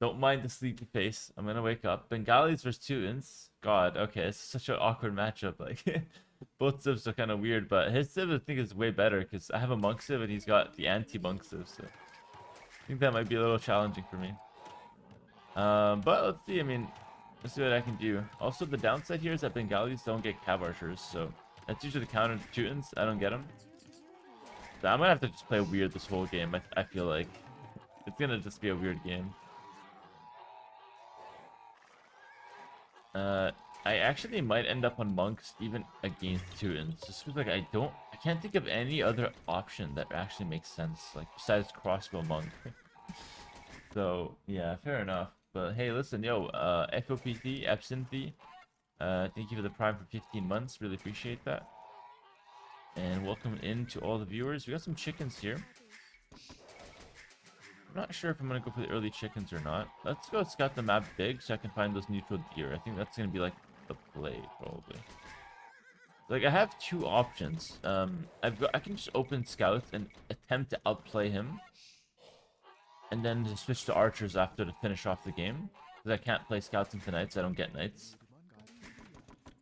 Don't mind the sleepy face. I'm gonna wake up. Bengalis versus Teutons. God, okay, it's such an awkward matchup. Like, both civs are kind of weird, but his civ I think is way better because I have a monk civ and he's got the anti-monk civ, so I think that might be a little challenging for me. But let's see. I mean, let's see what I can do. Also, the downside here is that Bengalis don't get cav archers, so that's usually the counter to Teutons. I don't get them. So I'm gonna have to just play weird this whole game. I feel like it's gonna just be a weird game. I actually might end up on monks even against Teutons, just because like I can't think of any other option that actually makes sense, like besides crossbow monk. So yeah, fair enough. But hey, listen, yo, FOPT, Absinthe, thank you for the prime for 15 months. Really appreciate that. And welcome in to all the viewers. We got some chickens here. I'm not sure if I'm gonna go for the early chickens or not. Let's go scout the map big so I can find those neutral deer. I think that's gonna be like the play probably. Like I have two options. I can just open scouts and attempt to outplay him, and then just switch to archers after to finish off the game. Because I can't play scouts into knights, I don't get knights.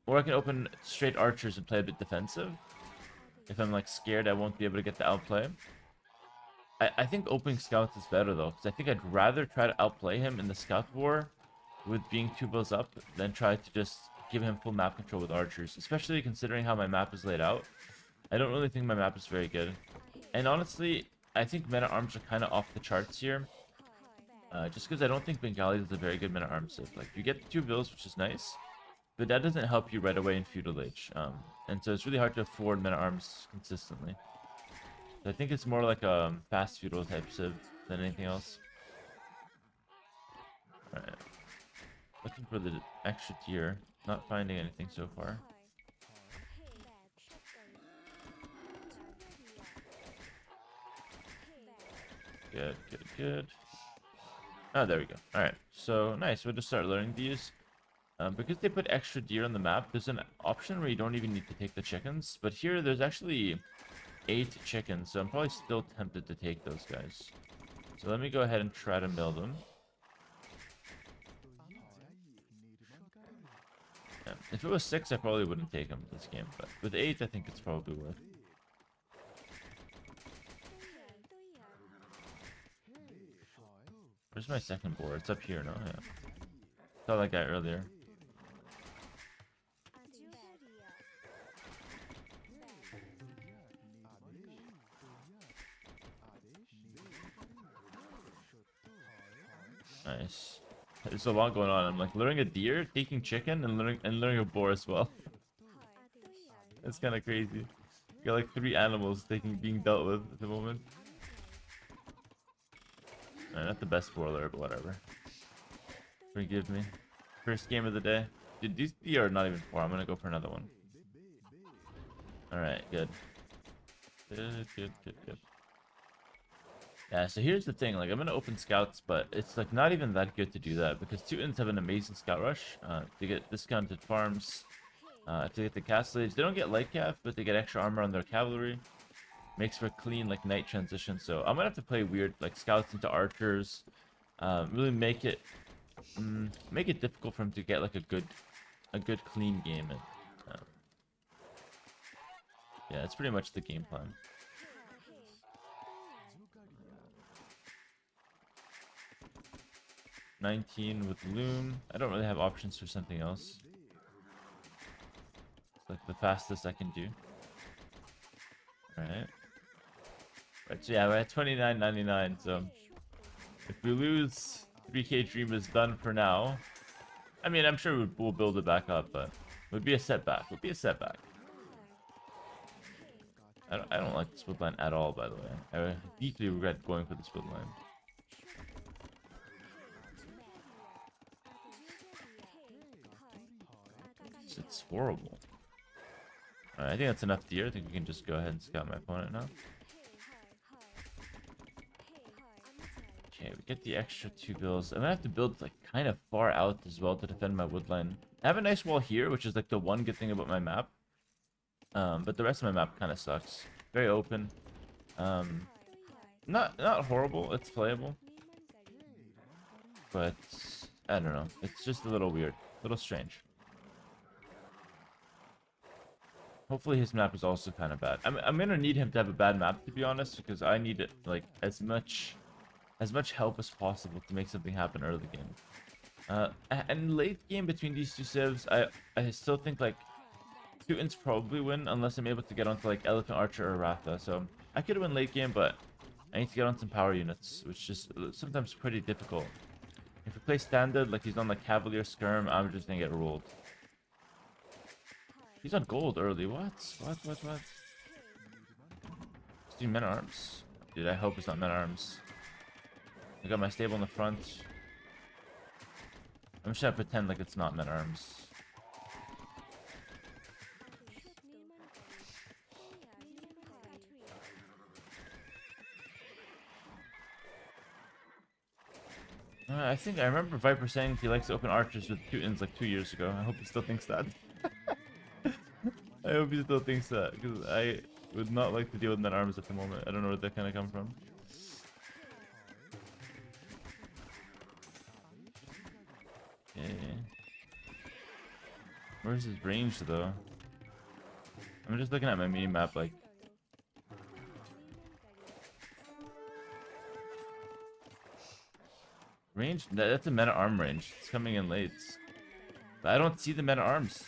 Or I can open straight archers and play a bit defensive. If I'm like scared I won't be able to get the outplay. I think opening scouts is better though, because I think I'd rather try to outplay him in the scout war with being 2 bills up than try to just give him full map control with archers, especially considering how my map is laid out. I don't really think my map is very good. And honestly, I think meta arms are kind of off the charts here. Just because I don't think Bengali is a very good meta arm civ. Like, you get 2 bills, which is nice, but that doesn't help you right away in Feudal Age. And so it's really hard to afford meta arms consistently. So I think it's more like a fast Feudal type civ than anything else. Alright. Looking for the extra tier. Not finding anything so far. Good, good, good. Oh, there we go. Alright, so nice. We'll just start learning these. Because they put extra deer on the map, there's an option where you don't even need to take the chickens. But here, there's actually 8 chickens, so I'm probably still tempted to take those guys. So let me go ahead and try to mill them. Yeah. If it was 6, I probably wouldn't take them this game, but with 8, I think it's probably worth. Where's my second board? It's up here, no? Yeah. Saw that guy earlier. Nice. There's a lot going on. I'm like luring a deer, taking chicken, and luring a boar as well. That's kind of crazy. You got like 3 animals being dealt with at the moment. Not the best spoiler, but whatever. Forgive me. First game of the day. Dude, these deer are not even 4. I'm gonna go for another one. Alright, good. Good, good, good, good. Yeah, so here's the thing, like I'm gonna open scouts, but it's like not even that good to do that because Teutons have an amazing scout rush. They get discounted farms. If they get the castle age, they don't get light cav, but they get extra armor on their cavalry. Makes for clean like knight transition. So I'm gonna have to play weird like scouts into archers. Really make it difficult for him to get like a good clean game. And yeah, that's pretty much the game plan. $19 with Loom. I don't really have options for something else. It's like the fastest I can do. Alright. Right, so yeah, we're at $29.99, so if we lose, 3K Dream is done for now. I mean, I'm sure we'll build it back up, but it would be a setback. Would be a setback. I don't like the split line at all, by the way. I deeply regret going for the split line. It's horrible. Alright, I think that's enough deer. I think we can just go ahead and scout my opponent now. Okay, we get the extra 2 bills. I'm gonna have to build like kind of far out as well to defend my wood line. I have a nice wall here, which is like the one good thing about my map. But the rest of my map kind of sucks. Very open. Not horrible. It's playable. but I don't know. It's just a little weird, a little strange. Hopefully his map is also kind of bad. I'm gonna need him to have a bad map, to be honest, because I need it like as much help as possible to make something happen early game. And late game between these two civs, I still think like Teutons probably win unless I'm able to get onto like Elephant Archer or Ratha. So I could win late game, but I need to get on some power units, which is sometimes pretty difficult. If we play standard, like he's on like Cavalier Skirm, I'm just gonna get ruled. He's on gold early. What? What? Let's do men at arms. Dude, I hope it's not men at arms. I got my stable in the front. I'm just gonna pretend like it's not men at arms. I think I remember Viper saying he likes to open archers with Teutons like 2 years ago. I hope he still thinks that. I hope he still thinks that, because I would not like to deal with men arms at the moment. I don't know where that kind of come from. Okay. Where's his range though? I'm just looking at my mini map like. Range? That's a men at arm range. It's coming in late. But I don't see the men at arms.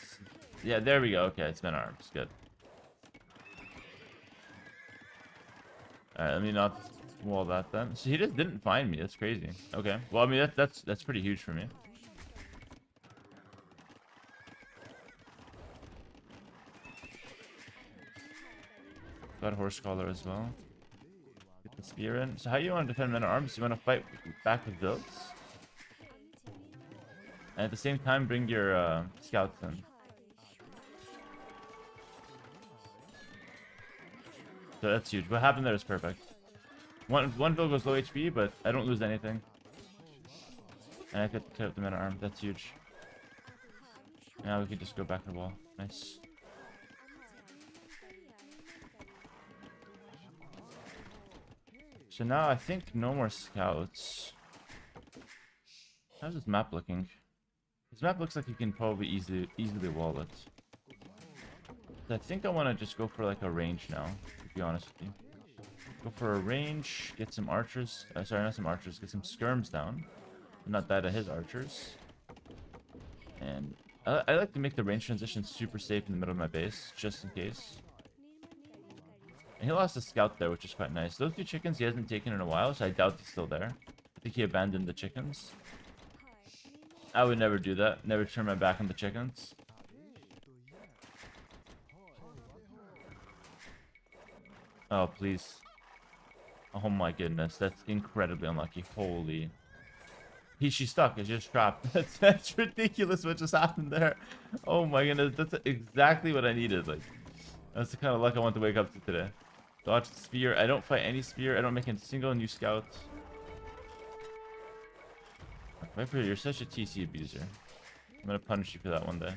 Yeah, there we go. Okay, it's men at arms. Good. Alright, let me not wall that then. So he just didn't find me. That's crazy. Okay. Well, I mean that's pretty huge for me. Got horse collar as well. Get the spear in. So how you want to defend men at arms? You want to fight back with builds? And at the same time bring your scouts in. So that's huge. What happened there is perfect. One build goes low HP, but I don't lose anything. And I could clear up the men at arm. That's huge. Now we can just go back to the wall. Nice. So now I think no more scouts. How's this map looking? This map looks like you can probably easily wall it. So I think I want to just go for like a range now, to be honest with you. Go for a range, get some archers. Sorry, not some archers. Get some skirms down. Not that of his archers. And I like to make the range transition super safe in the middle of my base, just in case. And he lost a scout there, which is quite nice. Those two chickens he hasn't taken in a while, so I doubt he's still there. I think he abandoned the chickens. I would never do that. Never turn my back on the chickens. Oh, please. Oh my goodness, that's incredibly unlucky. Holy. She's stuck. It's just trapped. That's ridiculous what just happened there. Oh my goodness, that's exactly what I needed. Like, that's the kind of luck I want to wake up to today. Dodge the spear. I don't fight any spear. I don't make a single new scout. Viper, you're such a TC abuser. I'm gonna punish you for that one day.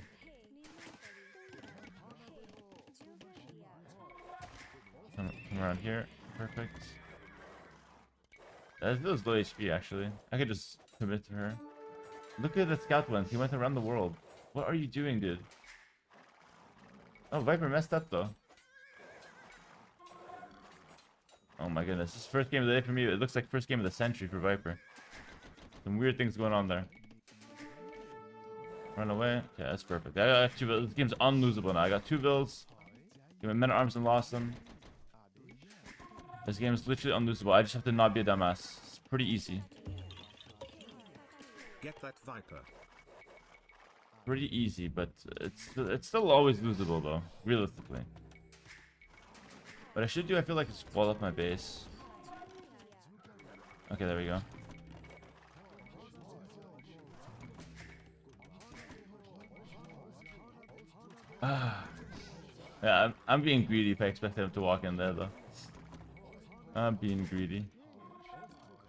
Come around here. Perfect. That feels low HP actually. I could just commit to her. Look at the scout ones. He went around the world. What are you doing, dude? Oh, Viper messed up though. Oh my goodness. This is first game of the day for me. It looks like first game of the century for Viper. Some weird things going on there. Run away. Okay, that's perfect. I got 2 vills. This game's unlosable now. I got 2 vills. Give me men at arms and lost them. This game is literally unlosable. I just have to not be a dumbass. It's pretty easy. Get that Viper. Pretty easy, but it's still always losable though, realistically. What I should do, I feel like, is wall up my base. Okay, there we go. Yeah, I'm being greedy if I expected him to walk in there though. I'm being greedy.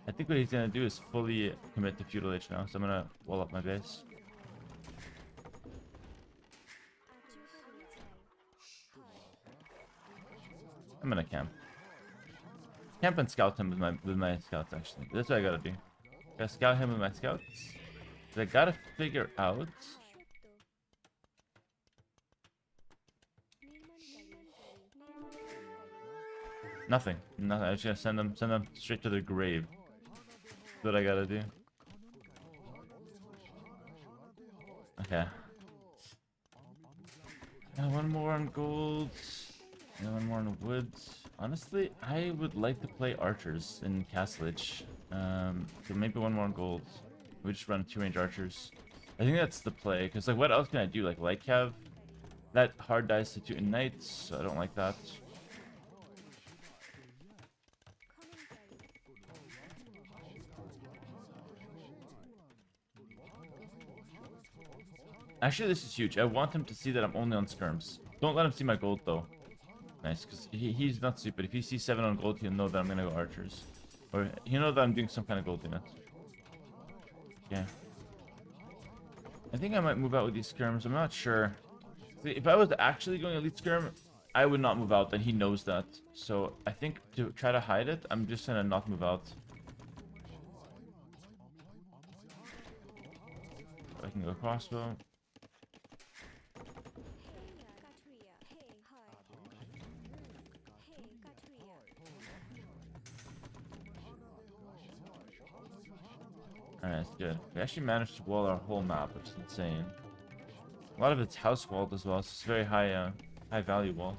I think what he's gonna do is fully commit to Feudal Age now, so I'm gonna wall up my base. I'm gonna camp. Camp and scout him with my scouts actually. That's what I gotta do. Gotta scout him with my scouts. I gotta figure out. Nothing. Nothing. I'm just gonna send them straight to their grave. That's what I gotta do. Okay. One more on gold. And one more on woods. Honestly, I would like to play archers in Castlage. So maybe one more on gold. We just run 2-range archers. I think that's the play, because like what else can I do? Like light cav? That hard dies to 2 knights, so I don't like that. Actually, this is huge. I want him to see that I'm only on skirms. Don't let him see my gold, though. Nice, because he's not stupid. If he sees 7 on gold, he'll know that I'm going to go archers. Or he'll know that I'm doing some kind of gold unit. Yeah. I think I might move out with these skirms. I'm not sure. See, if I was actually going elite skirm, I would not move out, and he knows that. So I think to try to hide it, I'm just going to not move out. I can go crossbow. Alright, that's good. We actually managed to wall our whole map, which is insane. A lot of it's house walled as well, so it's very high value wall.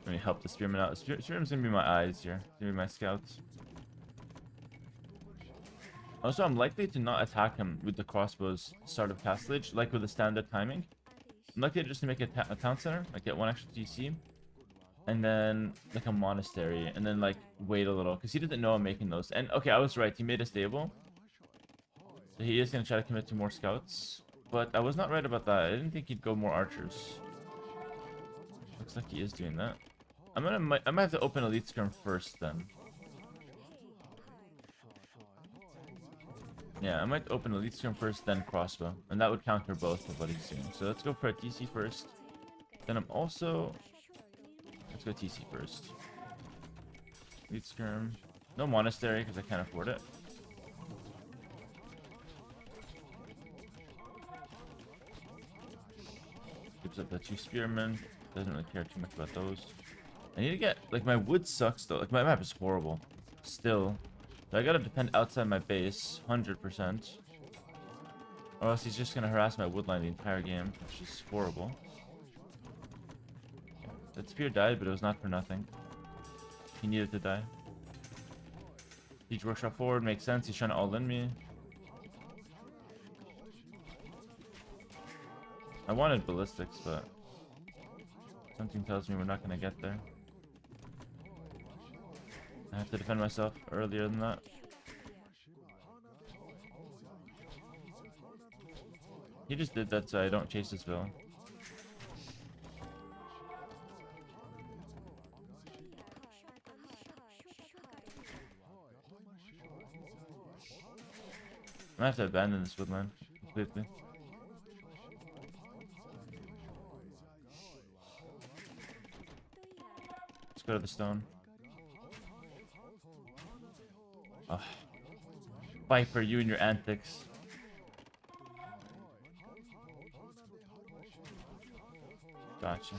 Let me help the spearman out. Spearman's gonna be my eyes here. Gonna be my scouts. Also, I'm likely to not attack him with the crossbows start of Castlage, like with the standard timing. I'm likely just to make a town center, like get 1 extra TC. And then like a monastery, and then like wait a little, because he didn't know I'm making those. And okay, I was right, he made a stable, so he is gonna try to commit to more scouts, but I was not right about that. I didn't think he'd go more archers. Looks like he is doing that. I might have to open elite skirm first then. Yeah, I might open elite skirm first, then crossbow, and that would counter both of what he's doing. So let's go for a TC first. Then I'm also... Let's go TC first. Elite skirm. No monastery, because I can't afford it. Gives up the 2 spearmen. Doesn't really care too much about those. I need to get... Like, my wood sucks, though. Like, my map is horrible. Still. So I gotta defend outside my base. 100%. Or else he's just gonna harass my woodline the entire game. Which is horrible. That spear died, but it was not for nothing. He needed to die. Siege workshop forward makes sense. He's trying to all in me. I wanted ballistics, but something tells me we're not gonna get there. I have to defend myself earlier than that. He just did that so I don't chase this villain. I have to abandon this woodland completely. Let's go to the stone. Oh. Viper, you and your antics. Gotcha.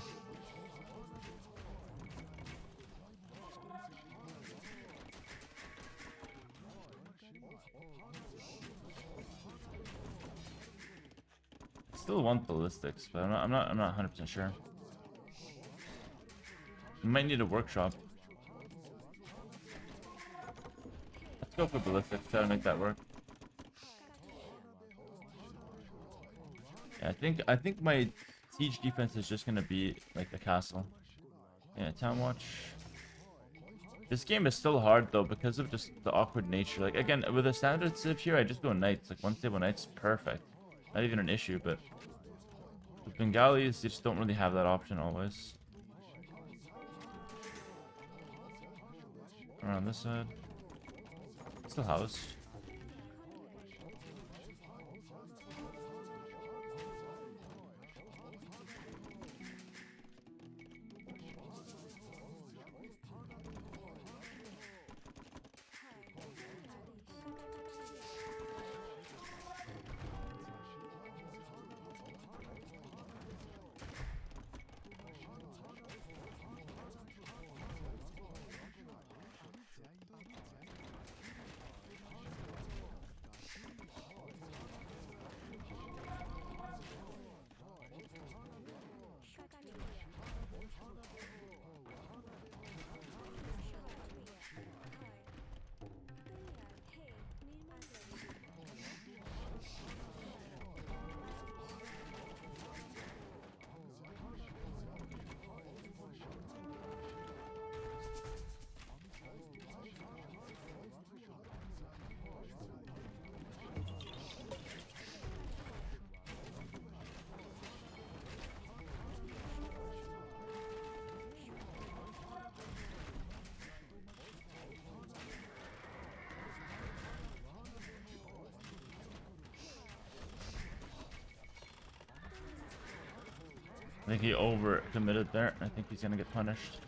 Still want ballistics, but I'm not 100% sure. We might need a workshop. Let's go for ballistics, try to make that work. Yeah, I think my siege defense is just gonna be like a castle. Yeah, town watch. This game is still hard though because of just the awkward nature. Like again, with a standard civ here, I just go knights. Like 1 stable knight's perfect. Not even an issue, but with Bengalis, you just don't really have that option always. Around this side. Still house. I think he over committed there. I think he's gonna get punished.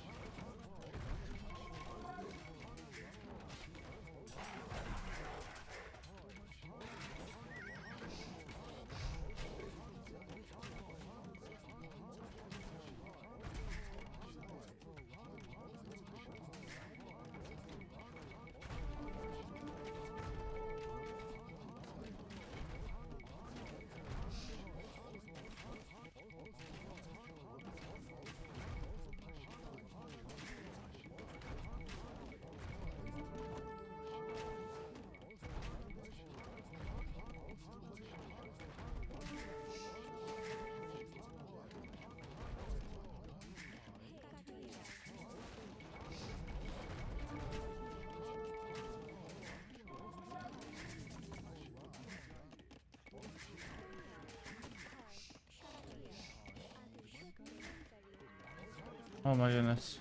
Oh my goodness.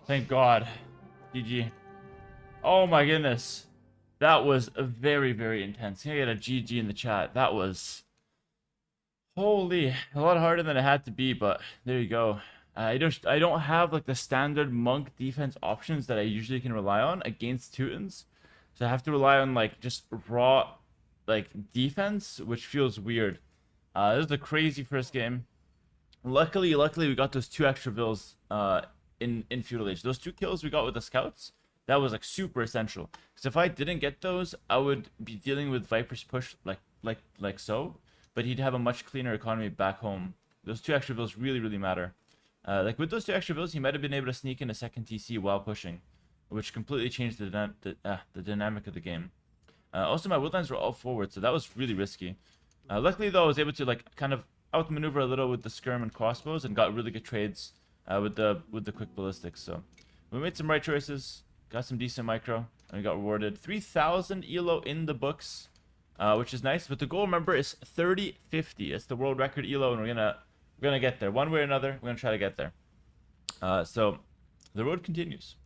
Thank God. GG. Oh my goodness. That was a very, very intense. Can I get a GG in the chat? That was... Holy, a lot harder than it had to be, but there you go. I don't have like the standard monk defense options that I usually can rely on against Teutons. So I have to rely on like just raw like defense, which feels weird. This is a crazy first game. Luckily we got those 2 extra vills in Feudal Age. Those 2 kills we got with the scouts, that was like super essential. Because if I didn't get those, I would be dealing with Viper's push like so. But he'd have a much cleaner economy back home. Those 2 extra vills really, really matter. Like with those 2 extra vills, he might have been able to sneak in a second TC while pushing, which completely changed the dynamic of the game. Also, my woodlands were all forward, so that was really risky. Luckily, though, I was able to like kind of outmaneuver a little with the skirm and crossbows and got really good trades with the quick ballistics. So we made some right choices, got some decent micro, and we got rewarded 3,000 elo in the books. Which is nice, but the goal, remember, is 3050. It's the world record elo, and we're gonna get there one way or another. We're gonna try to get there. So the road continues.